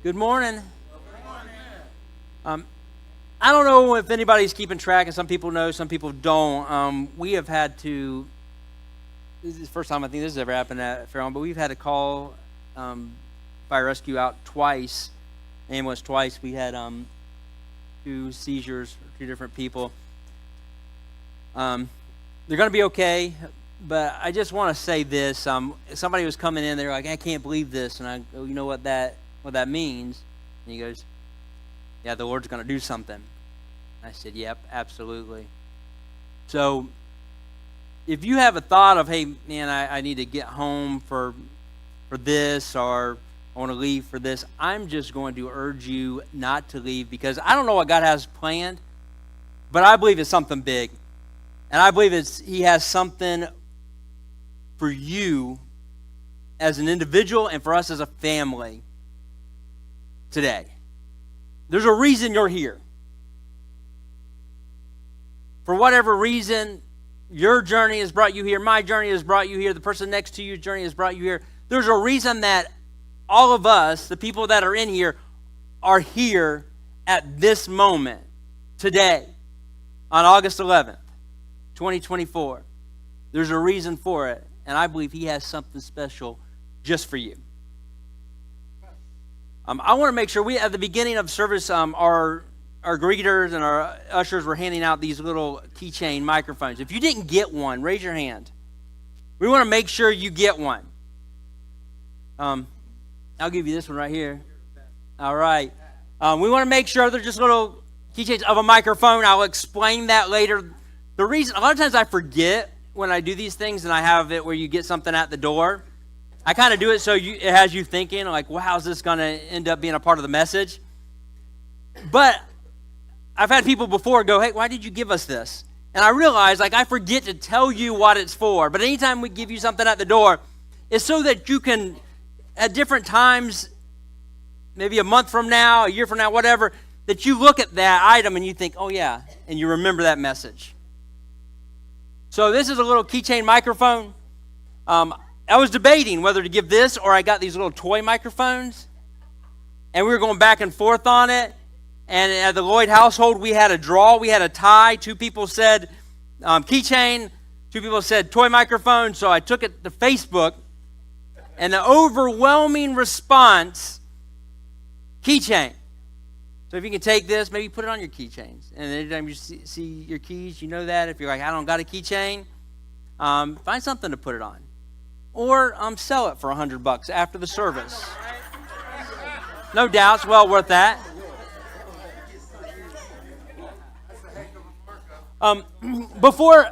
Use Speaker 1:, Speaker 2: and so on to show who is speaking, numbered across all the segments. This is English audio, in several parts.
Speaker 1: Good morning. I don't know if anybody's keeping track, and some people know, some people don't. We have had to, this is the first time I think this has ever happened at Fairlawn, but we've had to call fire rescue out twice, ambulance twice. We had 2 seizures, 2 different people. They're going to be okay, but I just want to say this. Somebody was coming in, they were like, I can't believe this, and I go, you know what that means? And he goes, yeah, the Lord's going to do something. I said, yep, absolutely. So if you have a thought of, hey, man, I need to get home for this, or I want to leave for this, I'm just going to urge you not to leave, because I don't know what God has planned, but I believe it's something big. And I believe He has something for you as an individual and for us as a family today. There's a reason you're here. For whatever reason, your journey has brought you here, my journey has brought you here, the person next to you's journey has brought you here. There's a reason that all of us, the people that are in here, are here at this moment, today, on August 11th, 2024. There's a reason for it, and I believe He has something special just for you. I want to make sure at the beginning of service, our greeters and our ushers were handing out these little keychain microphones. If you didn't get one, raise your hand. We want to make sure you get one. I'll give you this one right here. All right. We want to make sure they're just little keychains of a microphone. I'll explain that later. The reason, a lot of times I forget when I do these things, and I have it where you get something at the door. I kind of do it so it has you thinking, like, well, how's this going to end up being a part of the message? But I've had people before go, hey, why did you give us this? And I realize, I forget to tell you what it's for. But anytime we give you something at the door, it's so that you can, at different times, maybe a month from now, a year from now, whatever, that you look at that item and you think, oh, yeah, and you remember that message. So this is a little keychain microphone. I was debating whether to give this, or I got these little toy microphones, and we were going back and forth on it. And at the Lloyd household, we had a draw, we had a tie. 2 people said keychain, 2 people said toy microphone. So I took it to Facebook, and the overwhelming response, keychain. So if you can take this, maybe put it on your keychains. And anytime you see your keys, you know that. If you're like, I don't got a keychain, find something to put it on. Or sell it for $100 after the service. No doubt, it's well worth that. Before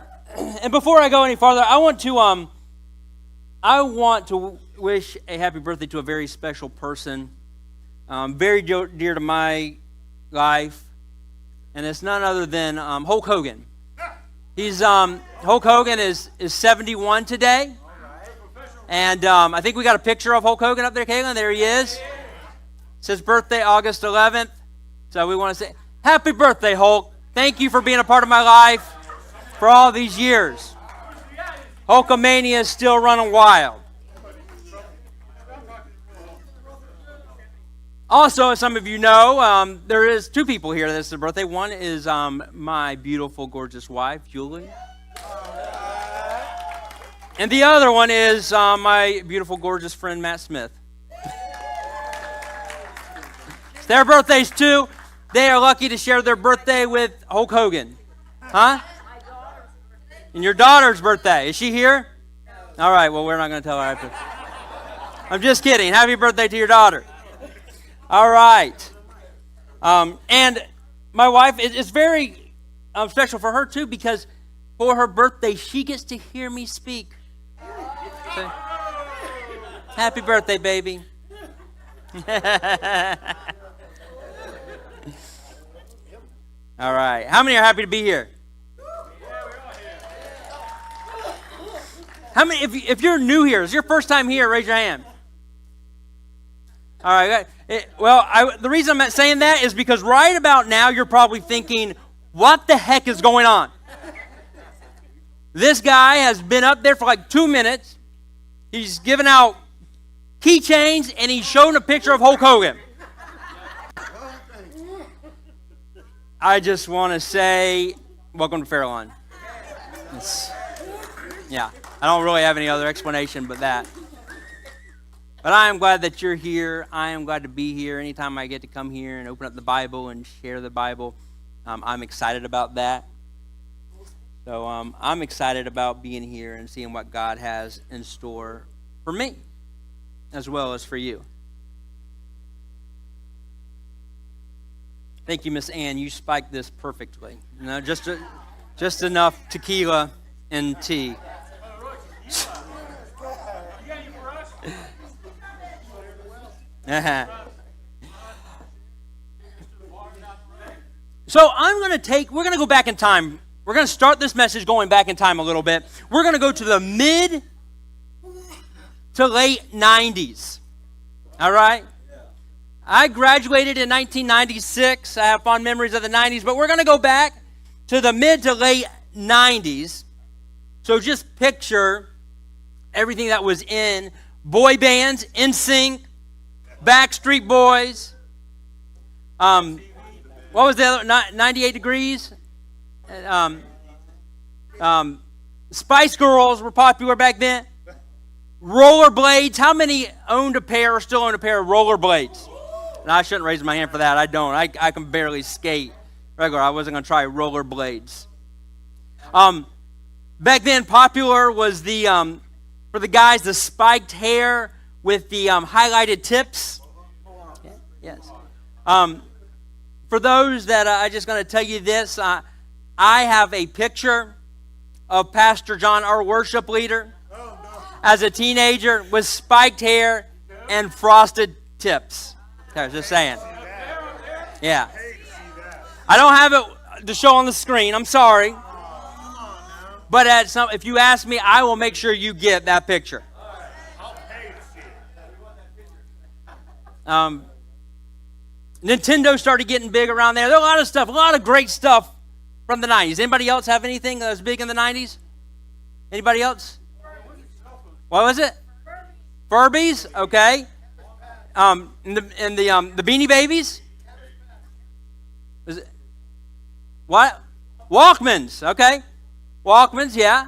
Speaker 1: I go any farther, I want to wish a happy birthday to a very special person, very dear to my life, and it's none other than Hulk Hogan. Hulk Hogan is 71 today. And I think we got a picture of Hulk Hogan up there, Caitlin. There he is. It says birthday August 11th. So we want to say, happy birthday, Hulk. Thank you for being a part of my life for all these years. Hulkamania is still running wild. Also, as some of you know, there is 2 people here. This is their birthday. One is my beautiful, gorgeous wife, Julie. And the other one is my beautiful, gorgeous friend, Matt Smith. It's their birthdays, too. They are lucky to share their birthday with Hulk Hogan. Huh? And your daughter's birthday. Is she here? All right, well, we're not going to tell her after. I'm just kidding. Happy birthday to your daughter. All right. And my wife, it's very special for her, too, because for her birthday, she gets to hear me speak. So, happy birthday, baby. All right. How many are happy to be here? How many, if you're new here, is your first time here, raise your hand. All right. The reason I'm saying that is because right about now, you're probably thinking, what the heck is going on? This guy has been up there for like 2 minutes. He's given out keychains, and he's shown a picture of Hulk Hogan. I just want to say, welcome to Fairlawn. Yeah, I don't really have any other explanation but that. But I am glad that you're here. I am glad to be here. Anytime I get to come here and open up the Bible and share the Bible, I'm excited about that. So I'm excited about being here and seeing what God has in store for me, as well as for you. Thank you, Miss Ann. You spiked this perfectly. You know, just enough tequila and tea. So we're going to go back in time. We're going to start this message going back in time a little bit. We're going to go to the mid to late 90s. All right? I graduated in 1996. I have fond memories of the 90s, but we're going to go back to the mid to late 90s. So just picture everything that was in boy bands, NSYNC, Backstreet Boys. What was the other? 98 Degrees. Spice Girls were popular back then. Rollerblades. How many owned a pair or still own a pair of rollerblades? And I shouldn't raise my hand for that. I don't. I can barely skate regular. I wasn't going to try rollerblades. Back then, popular was for the guys, the spiked hair with the highlighted tips. Yes. For those that I'm just going to tell you this, I have a picture of Pastor John, our worship leader, as a teenager with spiked hair and frosted tips. I was just saying. Yeah. I don't have it to show on the screen. I'm sorry. But if you ask me, I will make sure you get that picture. Nintendo started getting big around there. There are a lot of stuff, a lot of great stuff from the 90s. Anybody else have anything that was big in the 90s? Anybody else? What was it? Furbies? Okay. And the Beanie Babies? Was it? What? Walkmans. Okay. Walkmans, yeah.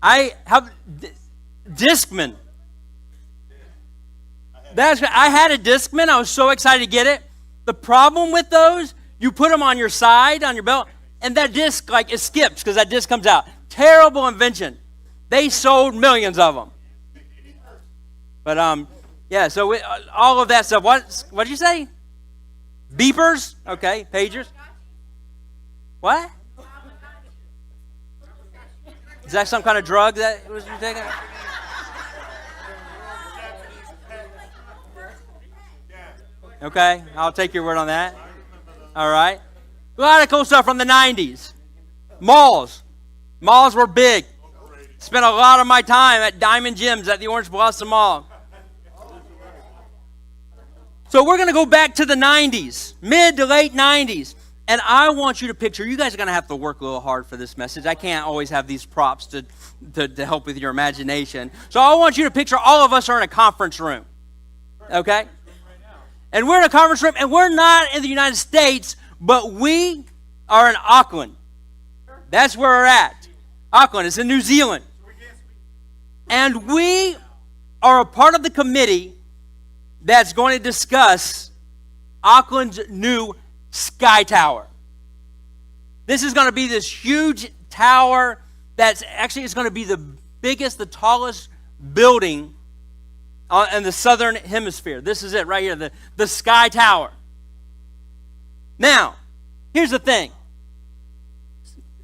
Speaker 1: I have Discman. I had a Discman. I was so excited to get it. The problem with those, you put them on your side, on your belt, and that disc, it skips because that disc comes out. Terrible invention. They sold millions of them. But, yeah, so all of that stuff. What did you say? Beepers? Okay, pagers. What? Is that some kind of drug that was you taking? Okay, I'll take your word on that. All right. A lot of cool stuff from the 90s. Malls. Malls were big. Spent a lot of my time at Diamond Gyms at the Orange Blossom Mall. So we're going to go back to the 90s, mid to late 90s. And I want you to picture, you guys are going to have to work a little hard for this message. I can't always have these props to help with your imagination. So I want you to picture all of us are in a conference room. Okay? And we're in a conference room, and we're not in the United States, but we are in Auckland. That's where we're at. Auckland is in New Zealand. And we are a part of the committee that's going to discuss Auckland's new Sky Tower. This is going to be this huge tower that's actually it's going to be the biggest, the tallest building in the southern hemisphere. This is it right here, the Sky Tower. Now, here's the thing.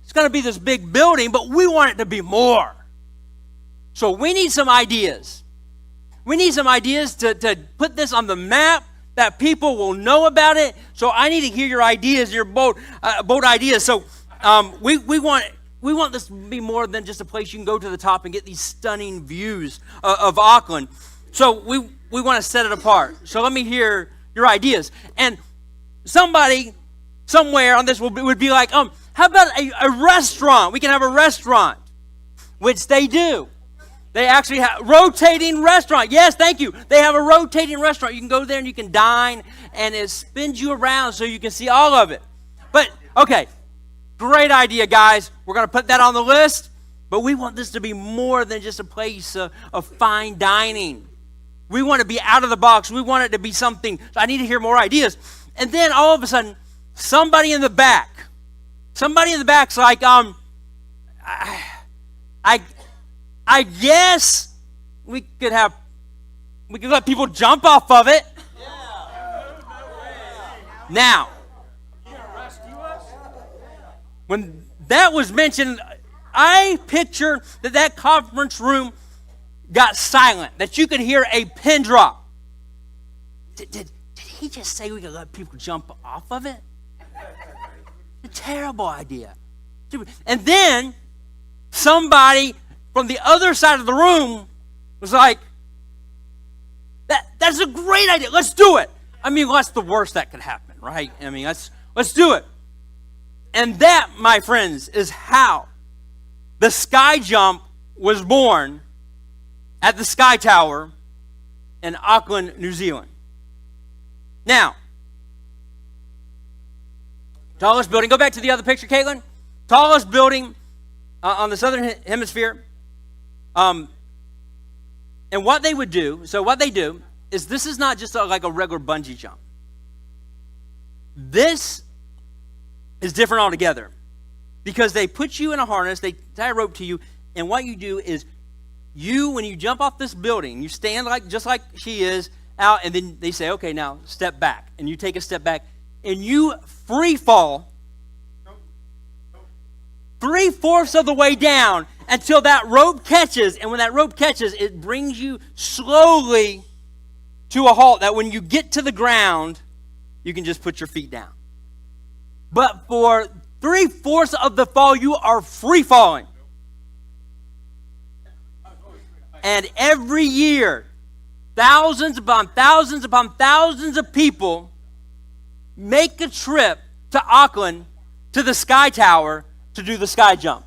Speaker 1: It's going to be this big building, but we want it to be more. So we need some ideas. We need some ideas to put this on the map that people will know about it. So I need to hear your ideas, your bold ideas. So we want this to be more than just a place you can go to the top and get these stunning views of Auckland. So we want to set it apart. So let me hear your ideas. And somebody somewhere on this would be like, how about a restaurant? We can have a restaurant, which they do. They actually have rotating restaurant. Yes, thank you. They have a rotating restaurant. You can go there and you can dine, and it spins you around so you can see all of it. But Okay, great idea, guys. We're going to put that on the list, but we want this to be more than just a place of fine dining. We want to be out of the box. We want it to be something. So I need to hear more ideas. And then all of a sudden, somebody in the back's like, I guess we could let people jump off of it. Now, when that was mentioned, I picture that conference room got silent, that you could hear a pin drop. Did he just say we could let people jump off of it? A terrible idea. And then somebody from the other side of the room was like, that's a great idea. Let's do it. I mean, what's the worst that could happen, right? I mean, let's do it. And that, my friends, is how the sky jump was born at the Sky Tower in Auckland, New Zealand. Now, tallest building. Go back to the other picture, Caitlin. Tallest building on the southern hemisphere. And what they do is, this is not just like a regular bungee jump. This is different altogether, because they put you in a harness, they tie a rope to you, and what you do is, when you jump off this building, you stand just like she is out, and then they say, okay, now step back, and you take a step back, and you free fall 3/4 of the way down until that rope catches, and when that rope catches, it brings you slowly to a halt, that when you get to the ground, you can just put your feet down. But for 3/4 of the fall, you are free falling. And every year, thousands upon thousands upon thousands of people make a trip to Auckland, to the Sky Tower, to do the sky jump.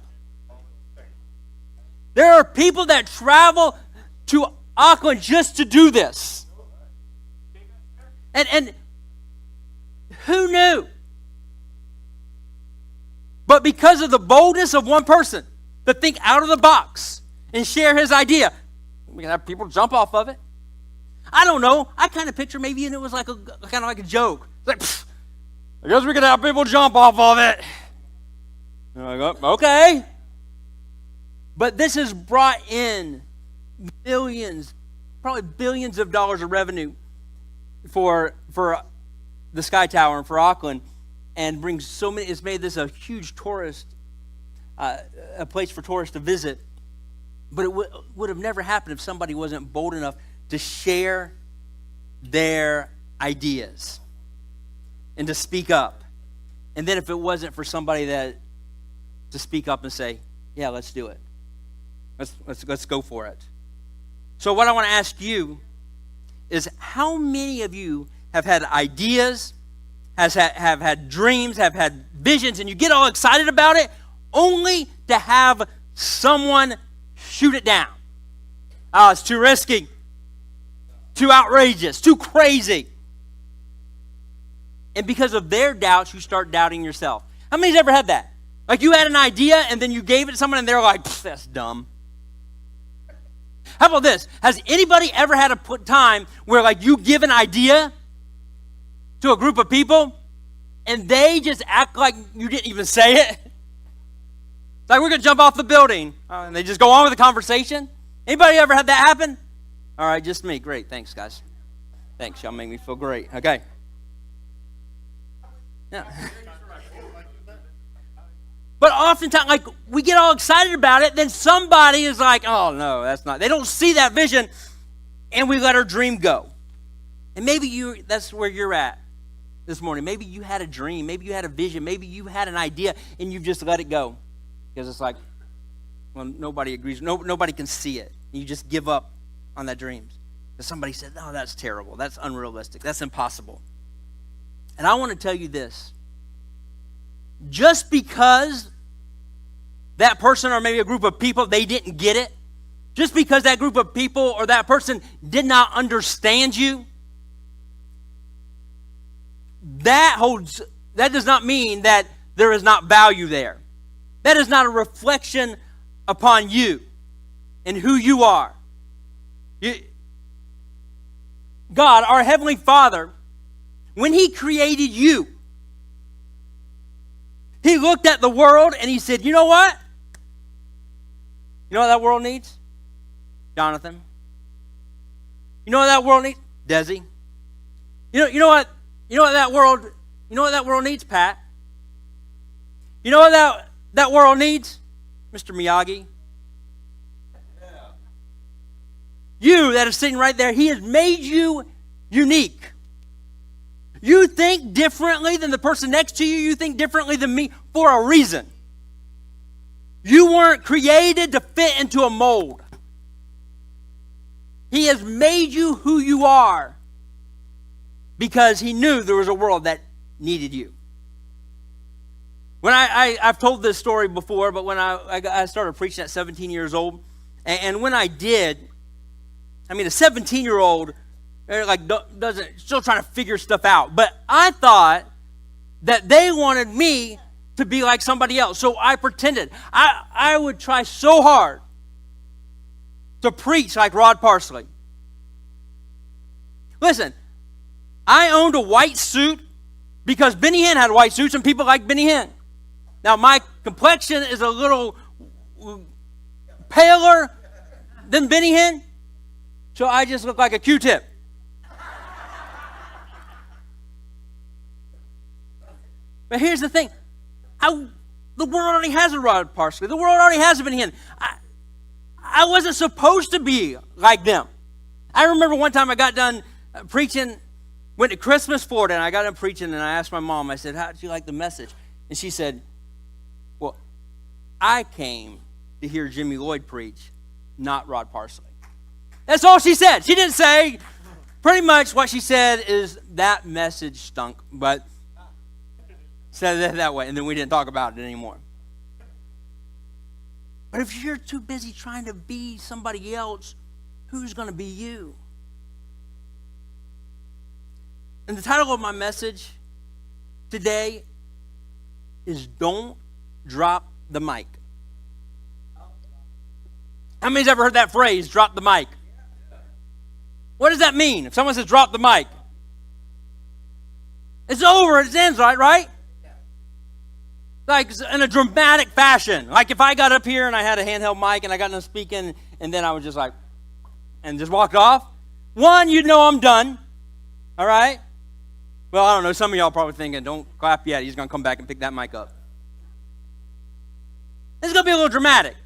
Speaker 1: There are people that travel to Auckland just to do this. And who knew? But because of the boldness of one person to think out of the box and share his idea, we can have people jump off of it. I don't know. I kind of picture maybe it was like kind of like a joke. It's like, I guess we can have people jump off of it. And I go, okay. But this has brought in millions, probably billions of dollars of revenue for the Sky Tower and for Auckland, and brings so many. It's made this a huge tourist, a place for tourists to visit. But it would have never happened if somebody wasn't bold enough to share their ideas and to speak up. And then if it wasn't for somebody to speak up and say, yeah, let's do it. Let's go for it. So what I want to ask you is, how many of you have had ideas, have had dreams, have had visions, and you get all excited about it only to have someone shoot it down? Oh, it's too risky, too outrageous, too crazy. And because of their doubts, you start doubting yourself. How many's ever had that? Like, you had an idea and then you gave it to someone and they're like, that's dumb. How about this? Has anybody ever had a time where, like, you give an idea to a group of people and they just act like you didn't even say it? Like, we're going to jump off the building. And they just go on with the conversation. Anybody ever had that happen? All right, just me. Great. Thanks, guys. Thanks. Y'all make me feel great. Okay. Yeah. But oftentimes, like, we get all excited about it, then somebody is like, oh, no, that's not. They don't see that vision, and we let our dream go. And maybe that's where you're at this morning. Maybe you had a dream. Maybe you had a vision. Maybe you had an idea, and you've just let it go. Because it's like, well, nobody agrees. Nobody can see it. You just give up on that dream. Because somebody said, no, that's terrible. That's unrealistic. That's impossible. And I want to tell you this. Just because that person, or maybe a group of people, they didn't get it, just because that group of people or that person did not understand you, that does not mean that there is not value there. That is not a reflection upon you and who you are. God, our Heavenly Father, when He created you, He looked at the world and He said, you know what? You know what that world needs? Jonathan. You know what that world needs? Desi. You know what that world needs, Pat? You know what that world needs? Mr. Miyagi. Yeah. You that is sitting right there, He has made you unique. You think differently than the person next to you. You think differently than me for a reason. You weren't created to fit into a mold. He has made you who you are because He knew there was a world that needed you. When I've told this story before, but when I started preaching at 17 years old, and when I did, I mean, a 17-year-old still trying to figure stuff out. But I thought that they wanted me to be like somebody else, so I pretended. I would try so hard to preach like Rod Parsley. Listen, I owned a white suit because Benny Hinn had white suits and people like Benny Hinn. Now, my complexion is a little paler than Benny Hinn, so I just look like a Q-tip. But here's the thing. The world already has a Rod Parsley. The world already has a Benny Hinn. I wasn't supposed to be like them. I remember one time I got done preaching, went to Christmas, Florida, and I got done preaching, and I asked my mom, I said, how did you like the message? And she said, well, I came to hear Jimmy Lloyd preach, not Rod Parsley. That's all she said. She didn't say, pretty much what she said is that message stunk, but said it that way, and then we didn't talk about it anymore. But if you're too busy trying to be somebody else, who's going to be you? And the title of my message today is Don't Drop the Mic. How many's ever heard that phrase, drop the mic? What does that mean? If someone says drop the mic, it's over, it ends, right? Like in a dramatic fashion. Like if I got up here and I had a handheld mic and I got done speaking and then I was just like, and just walked off. One, you'd know I'm done. All right? Well, I don't know. Some of y'all probably thinking, don't clap yet. He's going to come back and pick that mic up. It's going to be a little dramatic.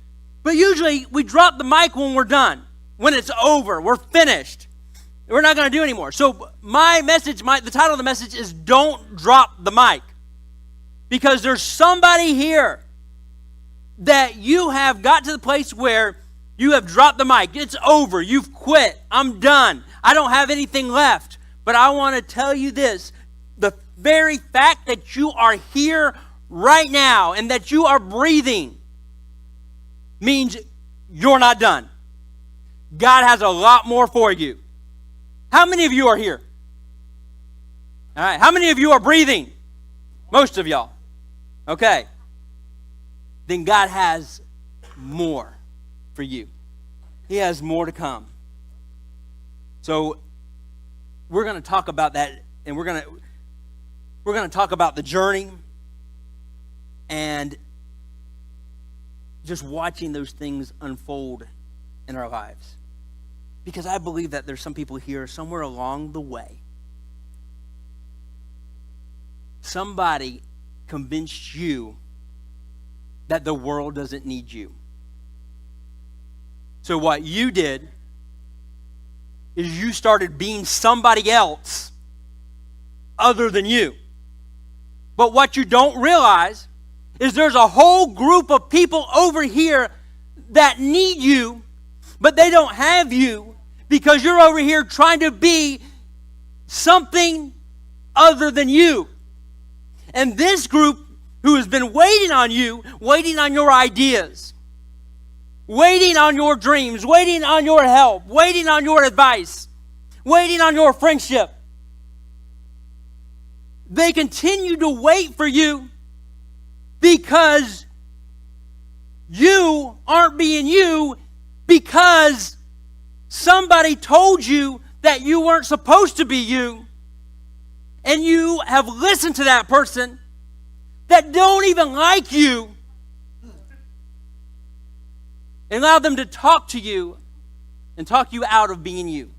Speaker 1: But usually we drop the mic when we're done. When it's over. We're finished. We're not going to do anymore. So my message, the title of the message is Don't Drop the Mic. Because there's somebody here that you have got to the place where you have dropped the mic. It's over. You've quit. I'm done. I don't have anything left. But I want to tell you this. The very fact that you are here right now and that you are breathing means you're not done. God has a lot more for you. How many of you are here? All right. How many of you are breathing? Most of y'all. Okay. Then God has more for you. He has more to come. So we're going to talk about that, and we're going to talk about the journey and just watching those things unfold in our lives. Because I believe that there's some people here somewhere along the way. Somebody convinced you that the world doesn't need you. So what you did is you started being somebody else other than you. But what you don't realize is there's a whole group of people over here that need you, but they don't have you because you're over here trying to be something other than you. And this group who has been waiting on you, waiting on your ideas, waiting on your dreams, waiting on your help, waiting on your advice, waiting on your friendship. They continue to wait for you because you aren't being you because somebody told you that you weren't supposed to be you, and you have listened to that person that don't even like you and allow them to talk to you and talk you out of being you.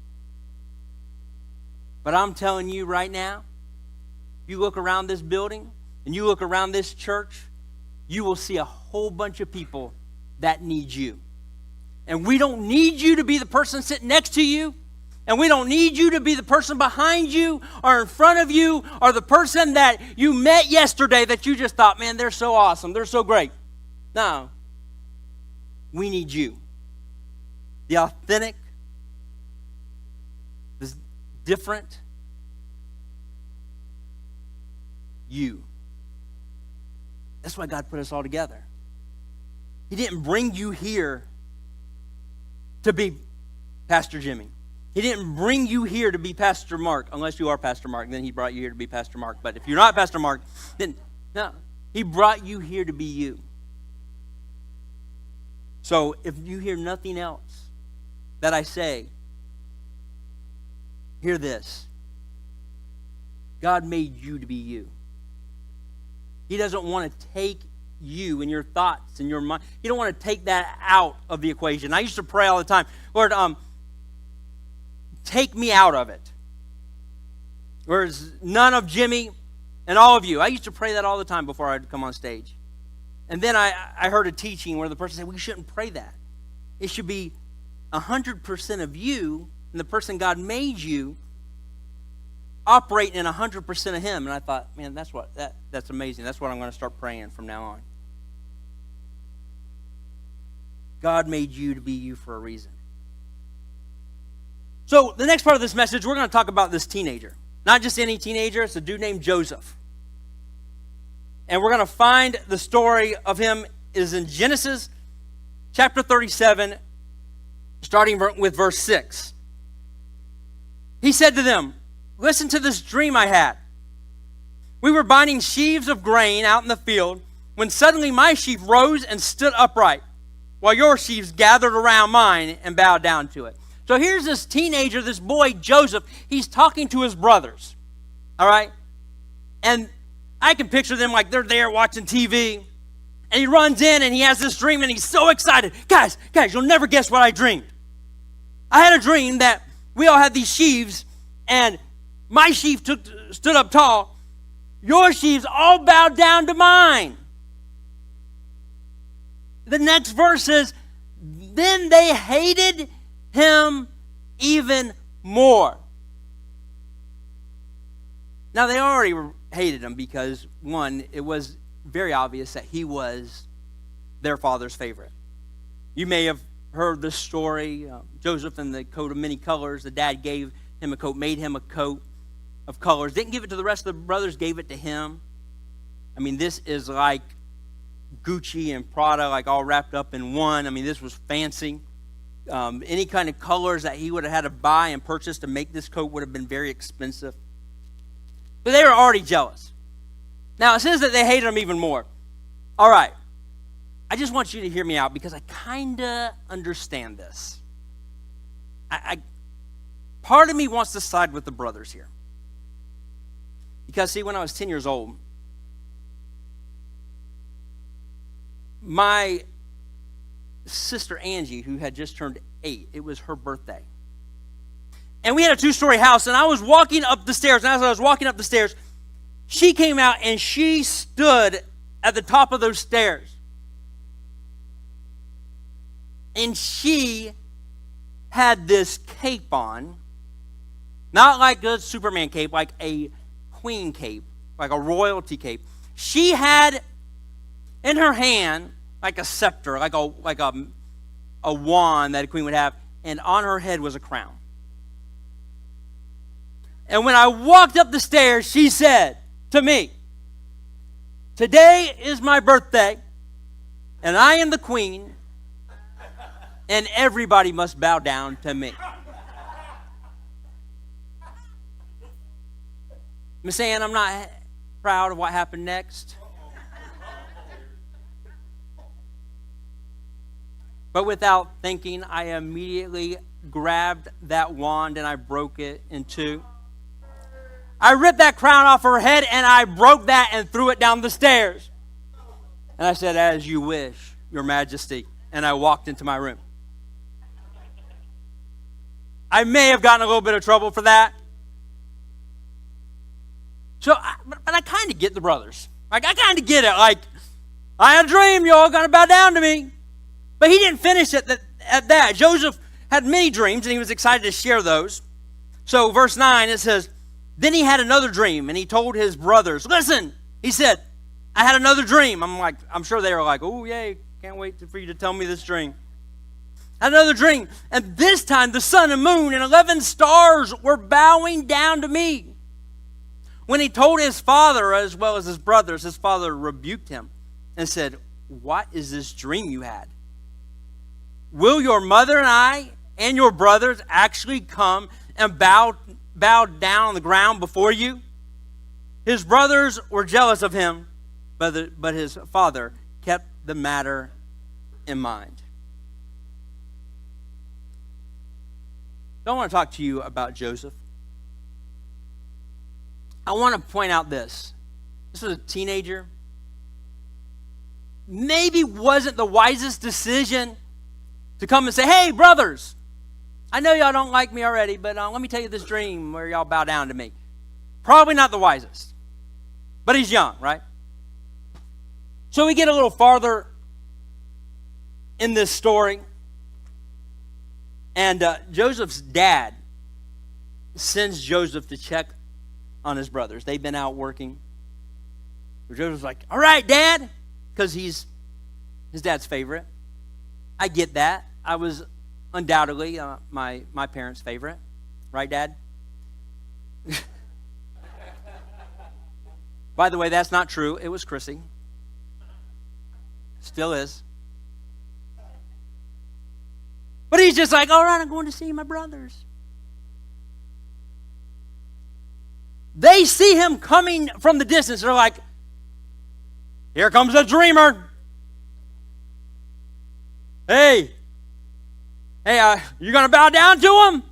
Speaker 1: But I'm telling you right now, you look around this building and you look around this church, you will see a whole bunch of people that need you. And we don't need you to be the person sitting next to you. And we don't need you to be the person behind you or in front of you or the person that you met yesterday that you just thought, man, they're so awesome, they're so great. No. We need you. The authentic, the different you. That's why God put us all together. He didn't bring you here to be Pastor Jimmy. He didn't bring you here to be Pastor Mark, unless you are Pastor Mark. Then he brought you here to be Pastor Mark. But if you're not Pastor Mark, then no. He brought you here to be you. So if you hear nothing else that I say, hear this. God made you to be you. He doesn't want to take you and your thoughts and your mind. He don't want to take that out of the equation. I used to pray all the time, Lord, take me out of it. Whereas none of Jimmy and all of you. I used to pray that all the time before I'd come on stage. And then I heard a teaching where the person said, we shouldn't pray that. It should be 100% of you and the person God made you operating in 100% of Him. And I thought, man, that's amazing. That's what I'm going to start praying from now on. God made you to be you for a reason. So the next part of this message, we're going to talk about this teenager. Not just any teenager. It's a dude named Joseph. And we're going to find the story of him is in Genesis chapter 37, starting with verse 6. He said to them, listen to this dream I had. We were binding sheaves of grain out in the field when suddenly my sheaf rose and stood upright, while your sheaves gathered around mine and bowed down to it. So here's this teenager, this boy, Joseph. He's talking to his brothers, all right? And I can picture them like they're there watching TV, and he runs in and he has this dream and he's so excited. Guys, you'll never guess what I dreamed. I had a dream that we all had these sheaves, and my sheaf stood up tall. Your sheaves all bowed down to mine. The next verse says, then they hated him even more. Now, they already hated him because, one, it was very obvious that he was their father's favorite. You may have heard the story, Joseph and the coat of many colors. The dad gave him a coat, made him a coat of colors. Didn't give it to the rest of the brothers, gave it to him. I mean, this is like Gucci and Prada, like all wrapped up in one. I mean, this was fancy. Any kind of colors that he would have had to buy and purchase to make this coat would have been very expensive. But they were already jealous. Now, it says that they hated him even more. All right. I just want you to hear me out because I kind of understand this. Part of me wants to side with the brothers here. Because, see, when I was 10 years old, my sister Angie, who had just turned 8, it was her birthday. And we had a 2-story house, and I was walking up the stairs, and as I was walking up the stairs, she came out, and she stood at the top of those stairs. And she had this cape on, not like a Superman cape, like a queen cape, like a royalty cape. She had in her hand like a scepter, like a wand that a queen would have, and on her head was a crown. And when I walked up the stairs, she said to me, today is my birthday, and I am the queen, and everybody must bow down to me. Miss Ann, I'm not proud of what happened next. But without thinking, I immediately grabbed that wand and I broke it in two. I ripped that crown off her head and I broke that and threw it down the stairs. And I said, "As you wish, Your Majesty." And I walked into my room. I may have gotten a little bit of trouble for that. So, but I kind of get the brothers. Like, I kind of get it. Like, I had a dream, y'all going to bow down to me. But he didn't finish it at that. Joseph had many dreams, and he was excited to share those. So, verse 9, it says, "Then he had another dream, and he told his brothers." Listen, he said, "I had another dream." I'm sure they were like, "Oh, yay, can't wait for you to tell me this dream." I had another dream, and this time the sun and moon and 11 stars were bowing down to me. When he told his father as well as his brothers, his father rebuked him and said, "What is this dream you had? Will your mother and I and your brothers actually come and bow down on the ground before you?" His brothers were jealous of him, but his father kept the matter in mind. I want to talk to you about Joseph. I want to point out this. This was a teenager. Maybe wasn't the wisest decision to come and say, "Hey, brothers, I know y'all don't like me already, but let me tell you this dream where y'all bow down to me." Probably not the wisest. But he's young, right? So we get a little farther in this story. And Joseph's dad sends Joseph to check on his brothers. They've been out working. So Joseph's like, "All right, Dad," because he's his dad's favorite. I get that. I was undoubtedly my parents' favorite. Right, Dad? By the way, that's not true. It was Chrissy. Still is. But he's just like, "All right, I'm going to see my brothers." They see him coming from the distance. They're like, "Here comes a dreamer. Hey, you going to bow down to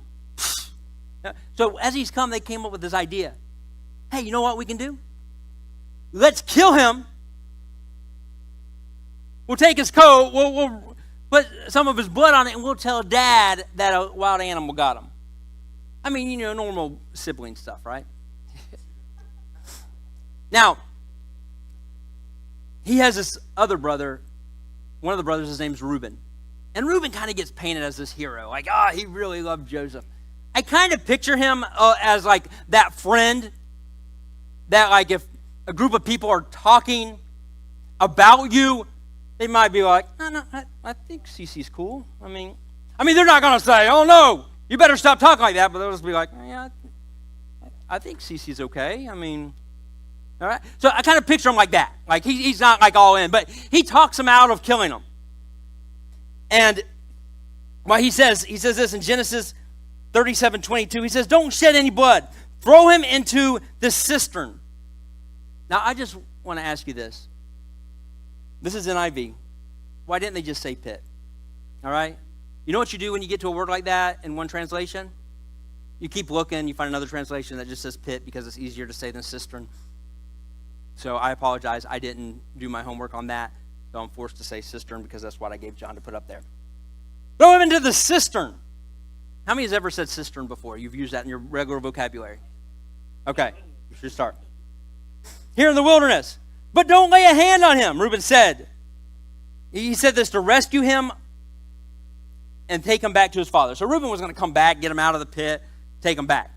Speaker 1: him?" So as he's come, they came up with this idea. "Hey, you know what we can do? Let's kill him. We'll take his coat. We'll put some of his blood on it, and we'll tell Dad that a wild animal got him." I mean, normal sibling stuff, right? Now, he has this other brother. One of the brothers, his name's Reuben. And Reuben kind of gets painted as this hero. Like, he really loved Joseph. I kind of picture him as like that friend that, like, if a group of people are talking about you, they might be like, "No, I think Cece's cool." I mean, they're not going to say, "Oh, no, you better stop talking like that." But they'll just be like, "Yeah, I think Cece's okay." All right. So I kind of picture him like that. Like he's not like all in, but he talks him out of killing him. And he says this in Genesis 37:22. He says, "Don't shed any blood. Throw him into the cistern." Now, I just want to ask you this. This is NIV. Why didn't they just say pit? All right? You know what you do when you get to a word like that in one translation? You keep looking. You find another translation that just says pit because it's easier to say than cistern. So I apologize. I didn't do my homework on that. So I'm forced to say cistern because that's what I gave John to put up there. Throw him into the cistern. How many has ever said cistern before? You've used that in your regular vocabulary. Okay, you should start. "Here in the wilderness. But don't lay a hand on him," Reuben said. He said this to rescue him and take him back to his father. So Reuben was going to come back, get him out of the pit, take him back.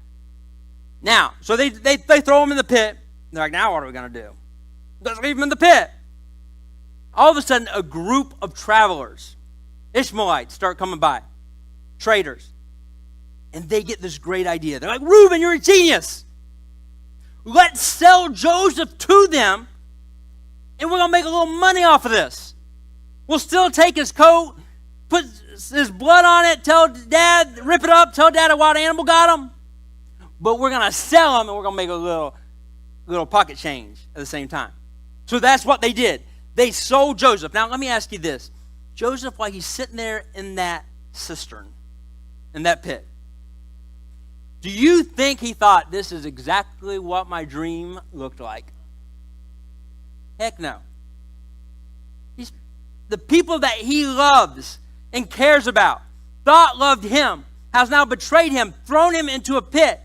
Speaker 1: Now, so they throw him in the pit. They're like, "Now what are we going to do? Let's leave him in the pit." All of a sudden, a group of travelers, Ishmaelites, start coming by, traders. And they get this great idea. They're like, "Reuben, you're a genius. Let's sell Joseph to them, and we're going to make a little money off of this. We'll still take his coat, put his blood on it, tell Dad, rip it up, tell Dad a wild animal got him. But we're going to sell him, and we're going to make a little pocket change at the same time." So that's what they did. They sold Joseph. Now, let me ask you this. Joseph, while he's sitting there in that cistern, in that pit, do you think he thought, this is exactly what my dream looked like? Heck no. The people that he loves and cares about, thought loved him, has now betrayed him, thrown him into a pit.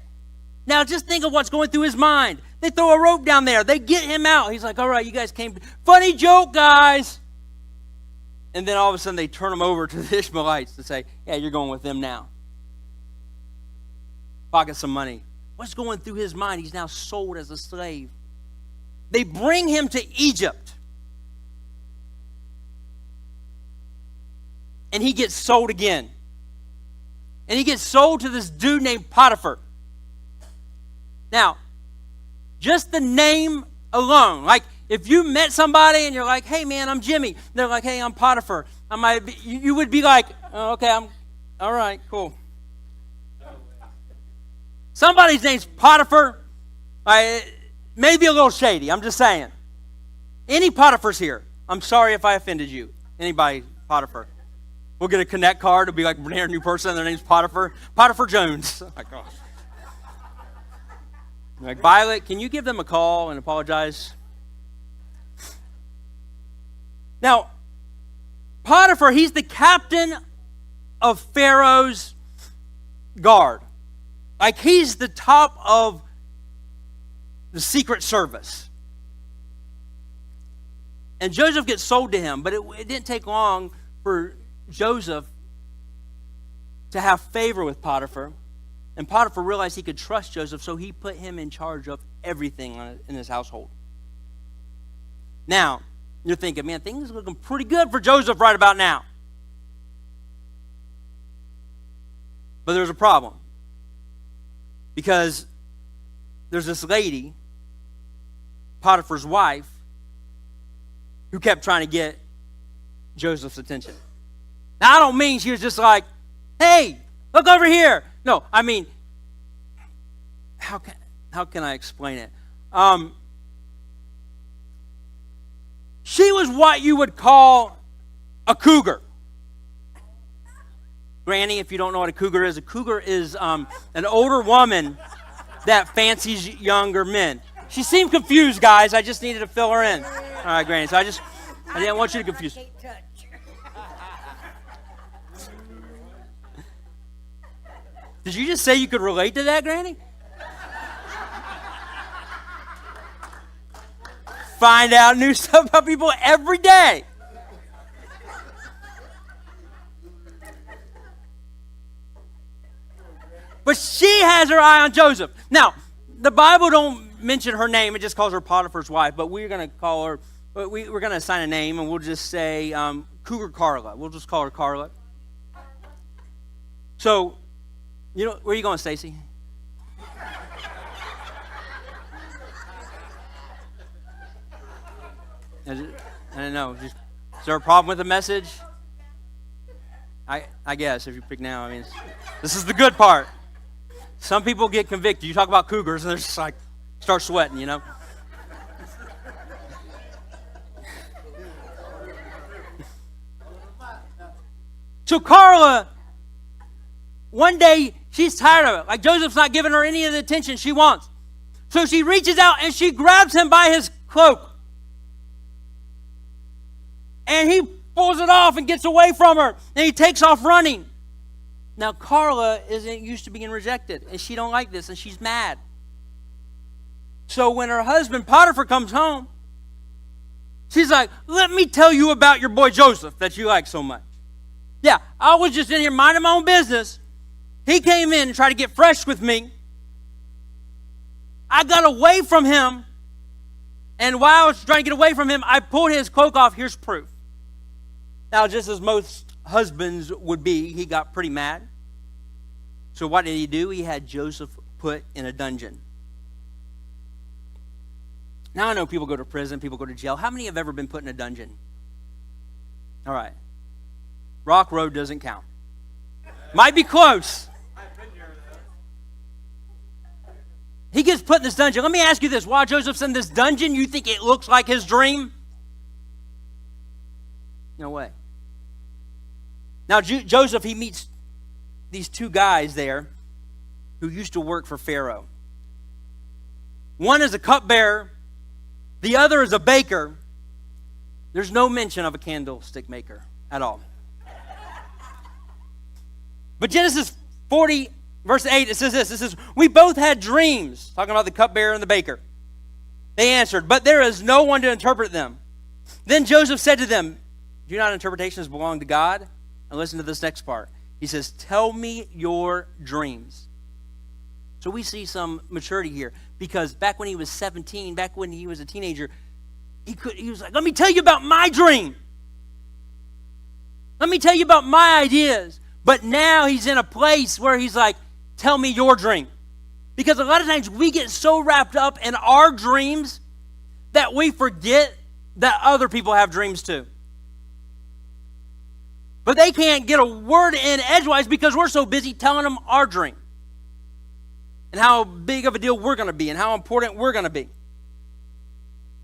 Speaker 1: Now just think of what's going through his mind. They throw a rope down there. They get him out. He's like, all right, you guys came. Funny joke, guys. And then all of a sudden they turn him over to the Ishmaelites to say, yeah, you're going with them now. Pocket some money. What's going through his mind? He's now sold as a slave. They bring him to Egypt. And he gets sold again. And he gets sold to this dude named Potiphar. Now, just the name alone. Like, if you met somebody and you're like, hey, man, I'm Jimmy. They're like, hey, I'm Potiphar. You would be like, oh, okay, all right, cool. Somebody's name's Potiphar. Maybe a little shady, I'm just saying. Any Potiphars here? I'm sorry if I offended you. Anybody, Potiphar? We'll get a connect card. It'll be like a brand new person. Their name's Potiphar. Potiphar Jones. Oh, my gosh. Like, Violet, can you give them a call and apologize? Now, Potiphar, he's the captain of Pharaoh's guard. Like, he's the top of the secret service. And Joseph gets sold to him, but it didn't take long for Joseph to have favor with Potiphar. And Potiphar realized he could trust Joseph, so he put him in charge of everything in his household. Now, you're thinking, man, things are looking pretty good for Joseph right about now. But there's a problem. Because there's this lady, Potiphar's wife, who kept trying to get Joseph's attention. Now, I don't mean she was just like, hey, look over here. No, I mean, how can I explain it? She was what you would call a cougar. Granny, if you don't know what a cougar is an older woman that fancies younger men. She seemed confused, guys. I just needed to fill her in. All right, Granny. So I didn't want you to confuse. Did you just say you could relate to that, Granny? Find out new stuff about people every day. But she has her eye on Joseph. Now, the Bible don't mention her name. It just calls her Potiphar's wife. But we're going to call her, we're going to assign a name, and we'll just say Cougar Carla. We'll just call her Carla. So, where are you going, Stacy? I don't know. Is there a problem with the message? I guess if you pick now, I mean, this is the good part. Some people get convicted. You talk about cougars, and they're just like, start sweating, So Carla, one day, she's tired of it. Like, Joseph's not giving her any of the attention she wants. So she reaches out and she grabs him by his cloak. And he pulls it off and gets away from her. And he takes off running. Now, Carla isn't used to being rejected. And she don't like this. And she's mad. So when her husband, Potiphar, comes home, she's like, let me tell you about your boy Joseph that you like so much. Yeah, I was just in here minding my own business. He came in and tried to get fresh with me. I got away from him. And while I was trying to get away from him, I pulled his cloak off. Here's proof. Now, just as most husbands would be, he got pretty mad. So what did he do? He had Joseph put in a dungeon. Now I know people go to prison, people go to jail. How many have ever been put in a dungeon? All right. Rock Road doesn't count. Might be close. He gets put in this dungeon. Let me ask you this. While Joseph's in this dungeon, you think it looks like his dream? No way. Now, Joseph, he meets these two guys there who used to work for Pharaoh. One is a cupbearer. The other is a baker. There's no mention of a candlestick maker at all. But Genesis 40, verse 8, it says this. It says, we both had dreams, talking about the cupbearer and the baker. They answered, but there is no one to interpret them. Then Joseph said to them, do not interpretations belong to God? And listen to this next part. He says, tell me your dreams. So we see some maturity here, because back when he was 17, back when he was a teenager, he was like, let me tell you about my dream. Let me tell you about my ideas. But now he's in a place where he's like, tell me your dream. Because a lot of times we get so wrapped up in our dreams that we forget that other people have dreams too. But they can't get a word in edgewise because we're so busy telling them our dream and how big of a deal we're going to be and how important we're going to be.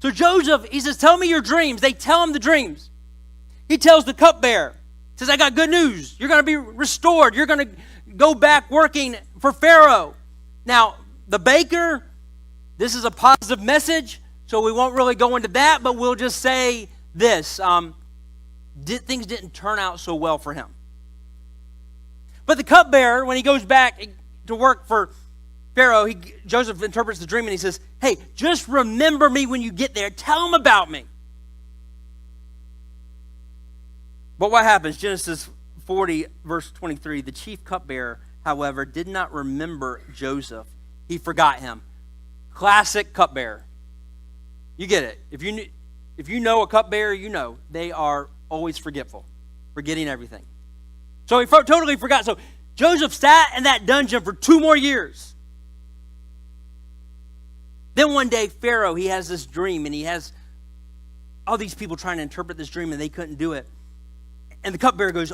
Speaker 1: So Joseph, he says, tell me your dreams. They tell him the dreams. He tells the cupbearer, says, I got good news. You're going to be restored. You're going to go back working for Pharaoh. Now, the baker, this is a positive message, so we won't really go into that, but we'll just say this. Things didn't turn out so well for him. But the cupbearer, when he goes back to work for Pharaoh, Joseph interprets the dream and he says, hey, just remember me when you get there. Tell him about me. But what happens? Genesis 40, verse 23, the chief cupbearer, however, did not remember Joseph. He forgot him. Classic cupbearer. You get it. If you know a cupbearer, you know they are always forgetful, forgetting everything. So he totally forgot. So Joseph sat in that dungeon for 2 more years. Then one day, Pharaoh, he has this dream, and he has all these people trying to interpret this dream, and they couldn't do it. And the cupbearer goes,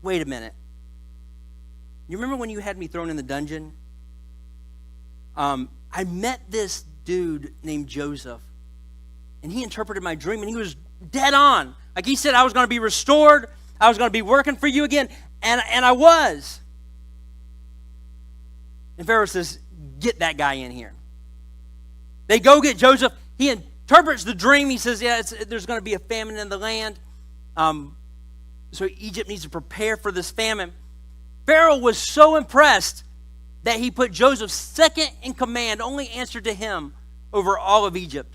Speaker 1: wait a minute. You remember when you had me thrown in the dungeon? I met this dude named Joseph, and he interpreted my dream, and he was dead on. Like he said, I was going to be restored. I was going to be working for you again, and I was. And Pharaoh says, get that guy in here. They go get Joseph. He interprets the dream. He says, yeah, there's going to be a famine in the land. So Egypt needs to prepare for this famine. Pharaoh was so impressed that he put Joseph second in command, only answered to him over all of Egypt.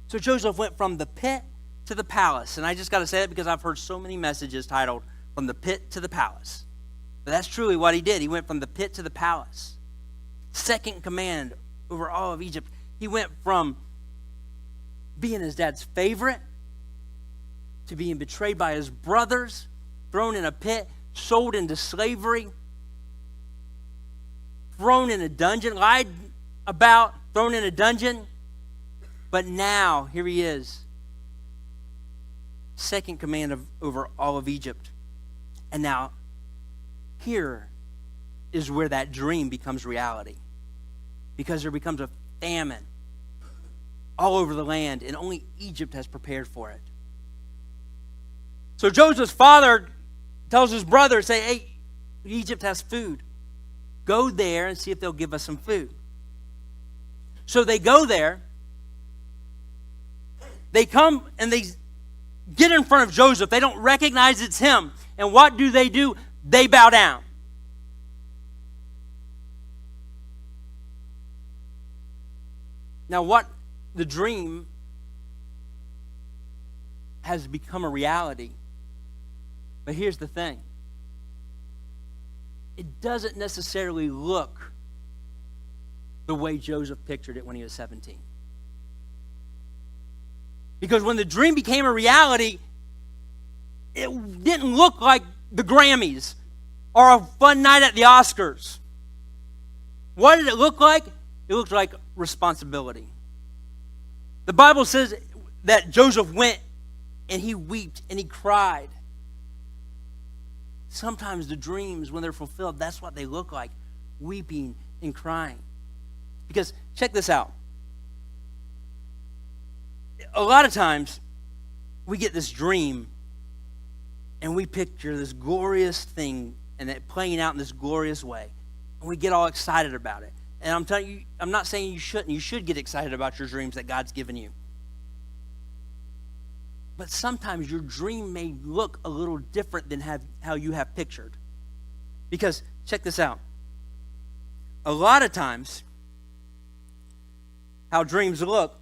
Speaker 1: So Joseph went from the pit to the palace. And I just got to say that because I've heard so many messages titled, From the Pit to the Palace. But that's truly what he did. He went from the pit to the palace. Second in command over all of Egypt. He went from being his dad's favorite to being betrayed by his brothers, thrown in a pit, sold into slavery, thrown in a dungeon, lied about, thrown in a dungeon. But now, here he is, second command over all of Egypt. And now, here is where that dream becomes reality. Because there becomes a famine all over the land, and only Egypt has prepared for it. So Joseph's father tells his brother, say, hey, Egypt has food. Go there and see if they'll give us some food. So they go there. They come and they get in front of Joseph. They don't recognize it's him. And what do? They bow down. Now what the dream has become a reality. But here's the thing. It doesn't necessarily look the way Joseph pictured it when he was 17. Because when the dream became a reality, it didn't look like the Grammys or a fun night at the Oscars. What did it look like? It looked like responsibility. The Bible says that Joseph went and he wept and he cried. Sometimes the dreams, when they're fulfilled, that's what they look like, weeping and crying. Because check this out. A lot of times we get this dream And we picture this glorious thing and it playing out in this glorious way. And we get all excited about it. And I'm telling you, I'm not saying you shouldn't. You should get excited about your dreams that God's given you. But sometimes your dream may look a little different than how you have pictured. Because, check this out. A lot of times, how dreams look.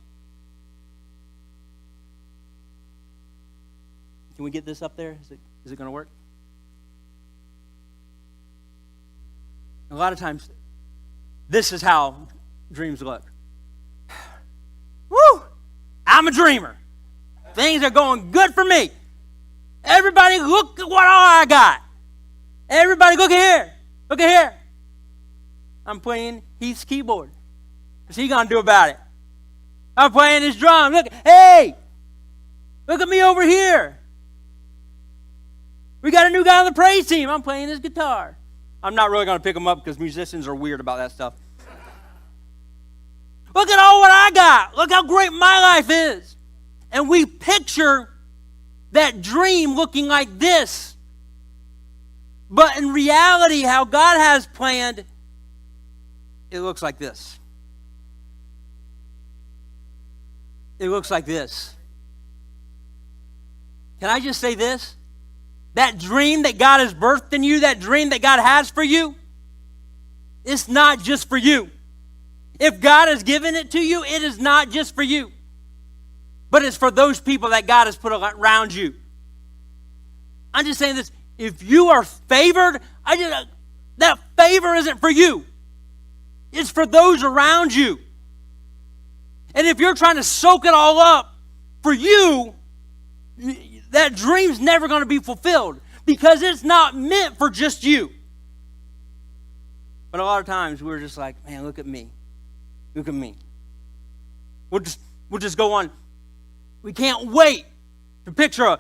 Speaker 1: Can we get this up there? Is it going to work? A lot of times, this is how dreams look. Woo! I'm a dreamer. Things are going good for me. Everybody look at what all I got. Everybody look at here. Look at here. I'm playing Heath's keyboard. What's he going to do about it? I'm playing his drum. Look, hey, look at me over here. We got a new guy on the praise team. I'm playing his guitar. I'm not really going to pick him up because musicians are weird about that stuff. Look at all what I got. Look how great my life is. And we picture that dream looking like this. But in reality, how God has planned, it looks like this. It looks like this. Can I just say this? That dream that God has birthed in you, that dream that God has for you, it's not just for you. If God has given it to you, it is not just for you. But it's for those people that God has put around you. I'm just saying this. If you are favored, that favor isn't for you. It's for those around you. And if you're trying to soak it all up for you, that dream's never going to be fulfilled because it's not meant for just you. But a lot of times we're just like, man, look at me. Look at me. We'll just go on. We can't wait to picture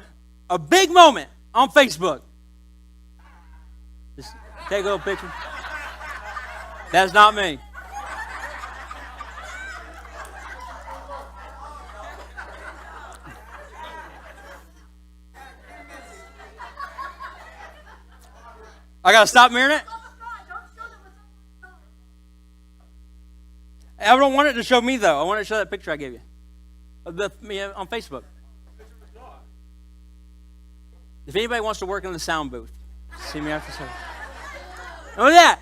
Speaker 1: a big moment on Facebook. Just take a little picture. That's not me. I got to stop mirroring it? I don't want it to show me, though. I want it to show that picture I gave you. Of me on Facebook. If anybody wants to work in the sound booth, see me after service. Look at that.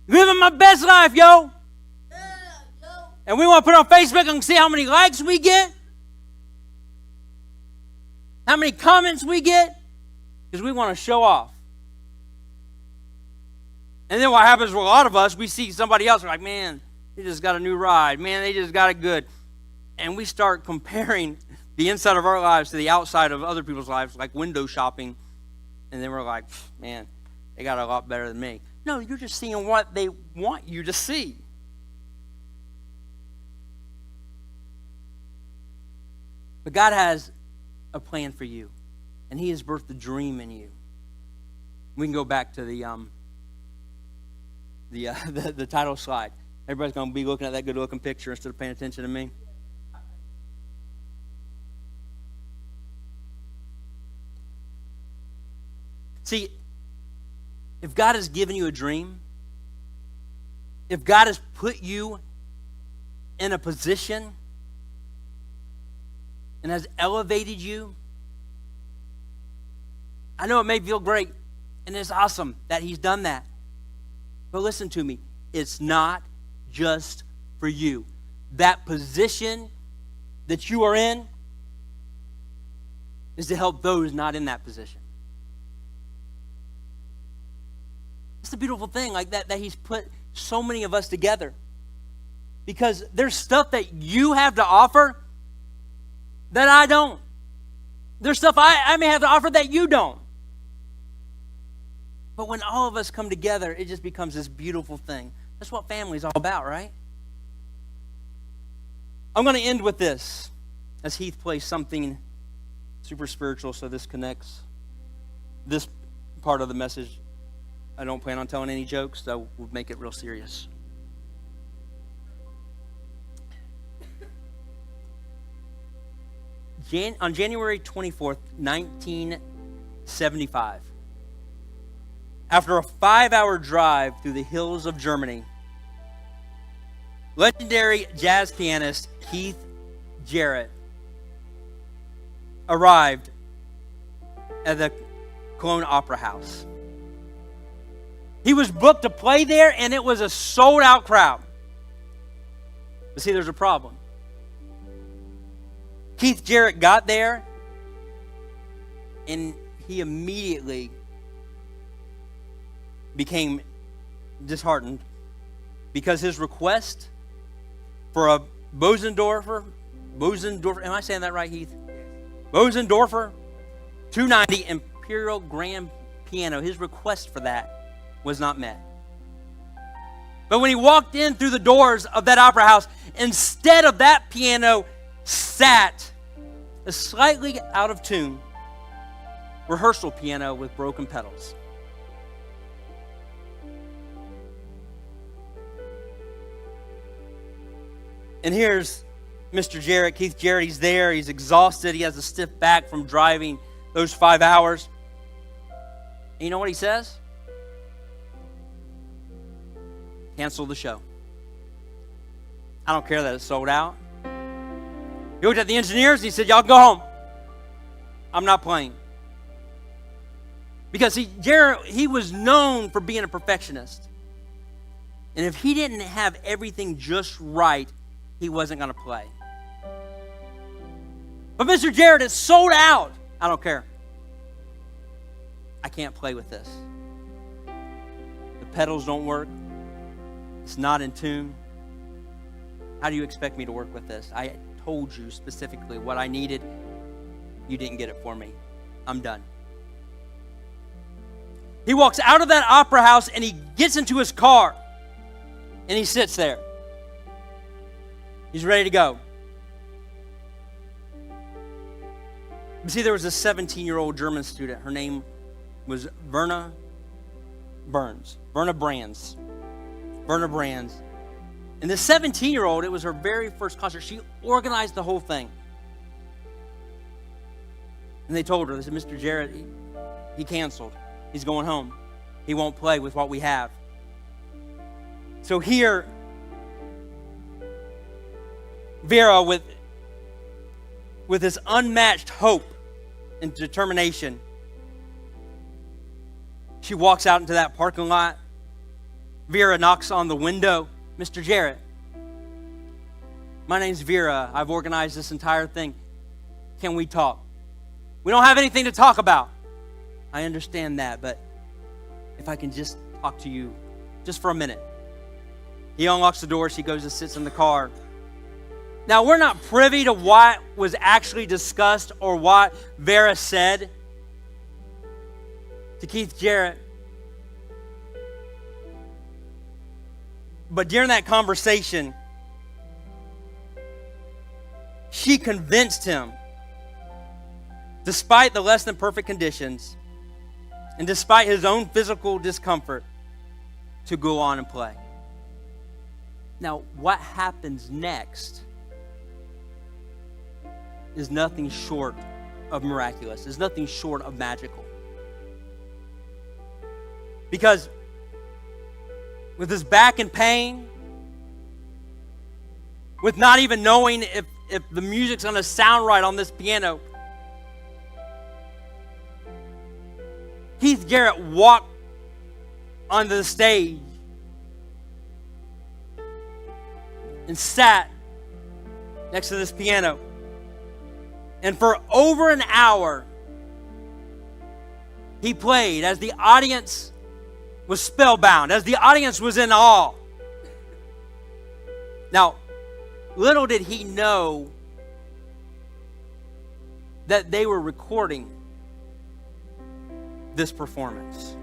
Speaker 1: Living my best life, yo. And we want to put it on Facebook and see how many likes we get. How many comments we get. Because we want to show off. And then what happens with a lot of us, we see somebody else, we're like, man, they just got a new ride. Man, they just got it good. And we start comparing the inside of our lives to the outside of other people's lives, like window shopping. And then we're like, man, they got a lot better than me. No, you're just seeing what they want you to see. But God has a plan for you. And He has birthed a dream in you. We can go back to the title slide. Everybody's going to be looking at that good-looking picture instead of paying attention to me. See, if God has given you a dream, if God has put you in a position and has elevated you, I know it may feel great, and it's awesome that He's done that. But listen to me, it's not just for you. That position that you are in is to help those not in that position. It's the beautiful thing like that He's put so many of us together. Because there's stuff that you have to offer that I don't. There's stuff I may have to offer that you don't. But when all of us come together, it just becomes this beautiful thing. That's what family's all about, right? I'm going to end with this as Heath plays something super spiritual, so this connects. This part of the message, I don't plan on telling any jokes, so we'll make it real serious. On January 24th, 19 75. After a 5-hour drive through the hills of Germany, legendary jazz pianist Keith Jarrett arrived at the Cologne Opera House. He was booked to play there, and it was a sold-out crowd. But see, there's a problem. Keith Jarrett got there, and he immediately became disheartened because his request for a Bosendorfer, am I saying that right, Heath? Bosendorfer 290 Imperial Grand Piano, his request for that was not met. But when he walked in through the doors of that opera house, instead of that piano sat a slightly out of tune rehearsal piano with broken pedals. And here's Mr. Jarrett, Keith Jarrett. He's there. He's exhausted. He has a stiff back from driving those 5 hours. And you know what he says? Cancel the show. I don't care that it's sold out. He looked at the engineers and he said, y'all go home. I'm not playing. Because Jarrett, he was known for being a perfectionist. And if he didn't have everything just right, he wasn't going to play. But Mr. Jarrett, it's sold out. I don't care. I can't play with this. The pedals don't work. It's not in tune. How do you expect me to work with this? I told you specifically what I needed. You didn't get it for me. I'm done. He walks out of that opera house and he gets into his car and he sits there. He's ready to go. You see, there was a 17-year-old German student. Her name was Verna Brands. And the 17-year-old, it was her very first concert. She organized the whole thing. And they told her, they said, Mr. Jarrett, he canceled. He's going home. He won't play with what we have. So here, Vera, with this unmatched hope and determination, she walks out into that parking lot. Vera knocks on the window. Mr. Jarrett, my name's Vera. I've organized this entire thing. Can we talk? We don't have anything to talk about. I understand that, but if I can just talk to you just for a minute. He unlocks the door. She goes and sits in the car. Now, we're not privy to what was actually discussed or what Vera said to Keith Jarrett. But during that conversation, she convinced him, despite the less than perfect conditions and despite his own physical discomfort, to go on and play. Now, what happens next is nothing short of miraculous. Is nothing short of magical. Because with his back in pain, with not even knowing if the music's going to sound right on this piano, Keith Jarrett walked onto the stage and sat next to this piano. And for over an hour, he played as the audience was spellbound, as the audience was in awe. Now, little did he know that they were recording this performance.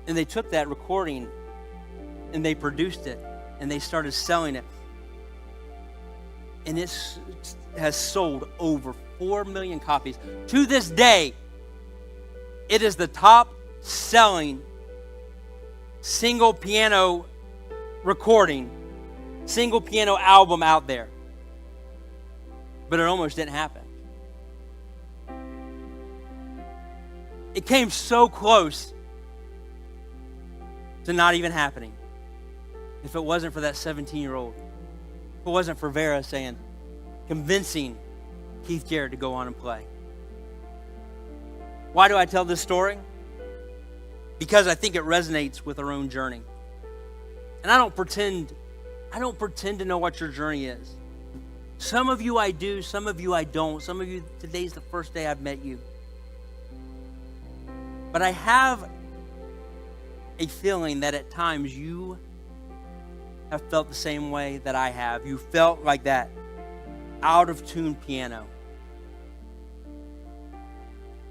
Speaker 1: And they took that recording and they produced it and they started selling it. And it has sold over 4 million copies. To this day, it is the top selling single piano recording, single piano album out there. but it almost didn't happen. It came so close to not even happening. If it wasn't for that 17-year-old, if it wasn't for Vera convincing Keith Jarrett to go on and play. Why do I tell this story? Because I think it resonates with our own journey. And I don't pretend to know what your journey is. Some of you I do, some of you I don't. Some of you, today's the first day I've met you. But I have a feeling that at times you have felt the same way that I have. You felt like that out of tune piano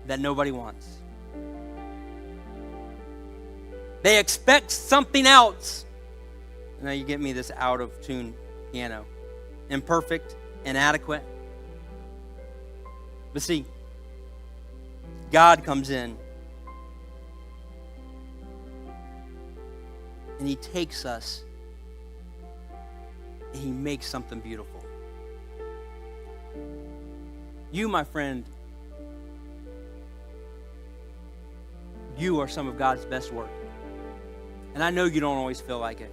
Speaker 1: that nobody wants. They expect something else. And now you get me this out of tune piano. Imperfect, inadequate. But see, God comes in and He takes us and He makes something beautiful. You, my friend, you are some of God's best work. And I know you don't always feel like it.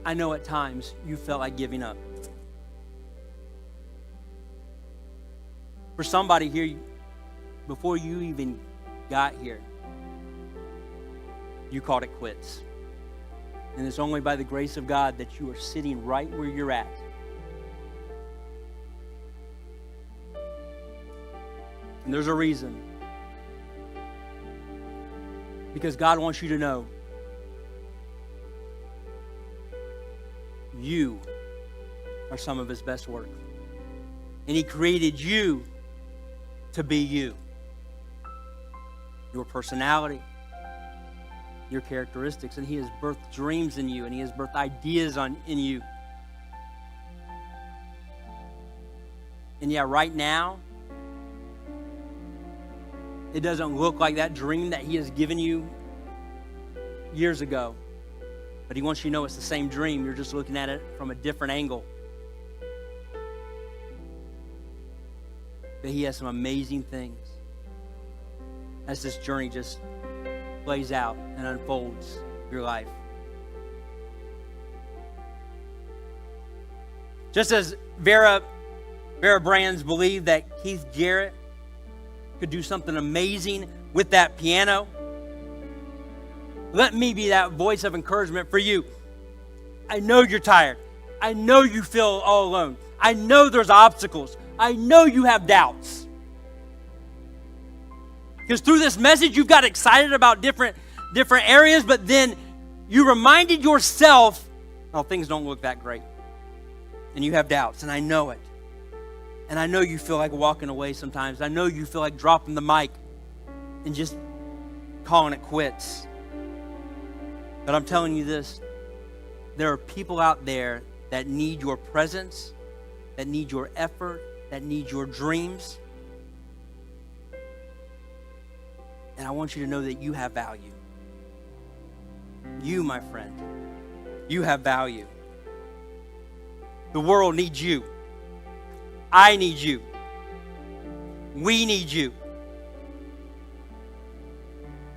Speaker 1: I know at times you felt like giving up. For somebody here, before you even got here, you called it quits. And it's only by the grace of God that you are sitting right where you're at. And there's a reason. Because God wants you to know you are some of His best work. And He created you to be you. Your personality, your characteristics. And He has birthed dreams in you, and He has birthed ideas in you. And yeah, right now, it doesn't look like that dream that He has given you years ago. But He wants you to know it's the same dream. You're just looking at it from a different angle. But He has some amazing things as this journey just plays out and unfolds your life. Just as Vera Brands believed that Keith Jarrett could do something amazing with that piano, let me be that voice of encouragement for you. I know you're tired. I know you feel all alone. I know there's obstacles. I know you have doubts. Because through this message, you've got excited about different areas, but then you reminded yourself, oh, things don't look that great. And you have doubts, and I know it. And I know you feel like walking away sometimes. I know you feel like dropping the mic and just calling it quits. But I'm telling you this, there are people out there that need your presence, that need your effort, that need your dreams. And I want you to know that you have value. You, my friend, you have value. The world needs you. I need you. We need you.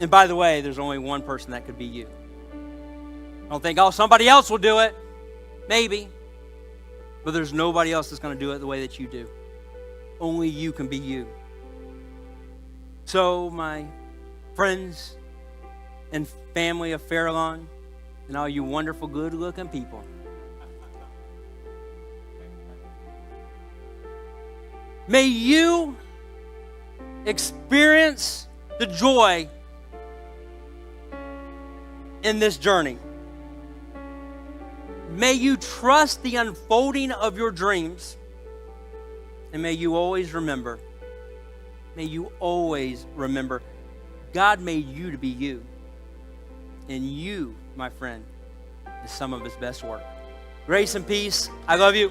Speaker 1: And by the way, there's only one person that could be you. Don't think, oh, somebody else will do it. Maybe. But there's nobody else that's going to do it the way that you do. Only you can be you. So, my friends and family of Farallon, and all you wonderful, good-looking people, may you experience the joy in this journey. May you trust the unfolding of your dreams. And may you always remember, God made you to be you. And you, my friend, is some of His best work. Grace and peace. I love you.